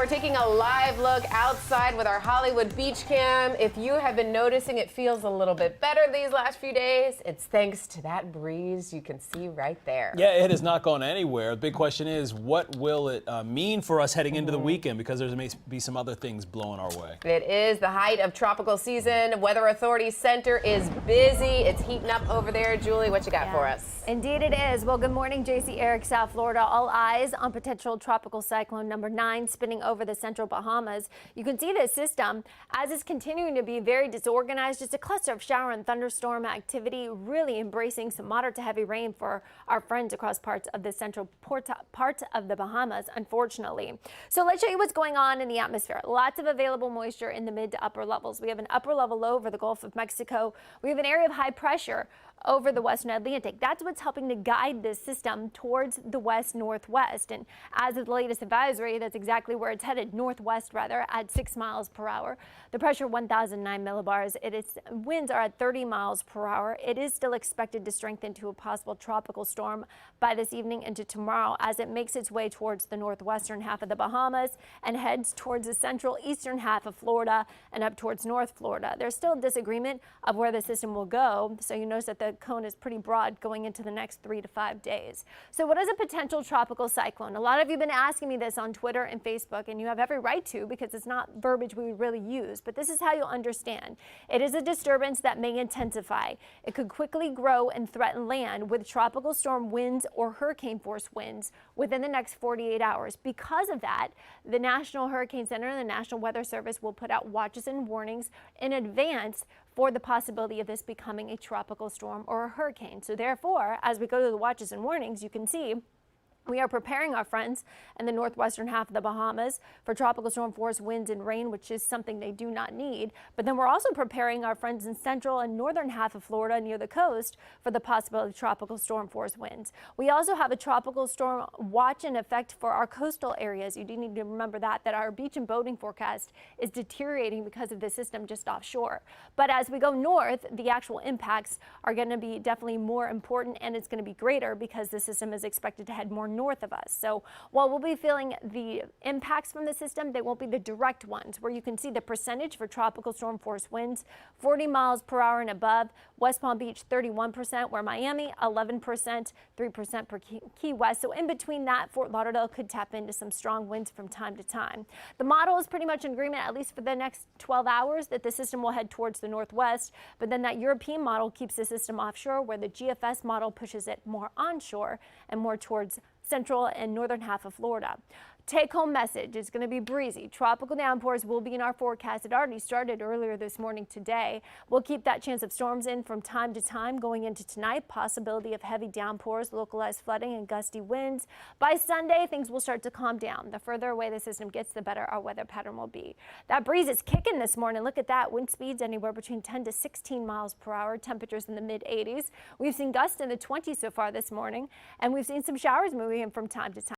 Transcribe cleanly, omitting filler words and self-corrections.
we're taking a live look outside with our Hollywood beach cam. If you have been noticing it feels a little bit better these last few days, it's thanks to that breeze you can see right there. Yeah, it has not gone anywhere. The big question is, what will it mean for us heading into the weekend? Because there may be some other things blowing our way. It is the height of tropical season. Weather Authority Center is busy. It's heating up over there. Julie, what you got for us? Indeed it is. Well, good morning, JC Eric, South Florida. All eyes on potential tropical cyclone number 9 spinning over the central Bahamas. You can see this system as it's continuing to be very disorganized, just a cluster of shower and thunderstorm activity, really embracing some moderate to heavy rain for our friends across parts of the central part of the Bahamas, unfortunately. So let's show you what's going on in the atmosphere. Lots of available moisture in the mid to upper levels. We have an upper level low over the Gulf of Mexico. We have an area of high pressure over the western Atlantic. That's what's helping to guide this system towards the west-northwest. And as of the latest advisory, that's exactly where it's headed, northwest rather, at 6 miles per hour. The pressure 1,009 millibars. Winds are at 30 miles per hour. It is still expected to strengthen to a possible tropical storm by this evening into tomorrow as it makes its way towards the northwestern half of the Bahamas and heads towards the central eastern half of Florida and up towards North Florida. There's still disagreement of where the system will go, so you notice that the cone is pretty broad going into the next 3 to 5 days. So what is a potential tropical cyclone? A lot of you have been asking me this on Twitter and Facebook, and you have every right to, because it's not verbiage we would really use, but this is how you'll understand. It is a disturbance that may intensify. It could quickly grow and threaten land with tropical storm winds or hurricane force winds within the next 48 hours. Because of that, the National Hurricane Center and the National Weather Service will put out watches and warnings in advance for the possibility of this becoming a tropical storm or a hurricane. So therefore, as we go to the watches and warnings, you can see we are preparing our friends in the northwestern half of the Bahamas for tropical storm force winds and rain, which is something they do not need. But then we're also preparing our friends in central and northern half of Florida near the coast for the possibility of tropical storm force winds. We also have a tropical storm watch in effect for our coastal areas. You do need to remember that our beach and boating forecast is deteriorating because of the system just offshore. But as we go north, the actual impacts are going to be definitely more important, and it's going to be greater because the system is expected to head more north of us. So while we'll be feeling the impacts from the system, they won't be the direct ones, where you can see the percentage for tropical storm force winds, 40 miles per hour and above. West Palm Beach, 31%, where Miami, 11%, 3% for Key West. So in between that, Fort Lauderdale could tap into some strong winds from time to time. The model is pretty much in agreement, at least for the next 12 hours, that the system will head towards the northwest. But then that European model keeps the system offshore, where the GFS model pushes it more onshore and more towards central and northern half of Florida. Take-home message is going to be breezy. Tropical downpours will be in our forecast. It already started earlier this morning today. We'll keep that chance of storms in from time to time going into tonight. Possibility of heavy downpours, localized flooding, and gusty winds. By Sunday, things will start to calm down. The further away the system gets, the better our weather pattern will be. That breeze is kicking this morning. Look at that. Wind speeds anywhere between 10 to 16 miles per hour. Temperatures in the mid-80s. We've seen gusts in the 20s so far this morning, and we've seen some showers moving in from time to time.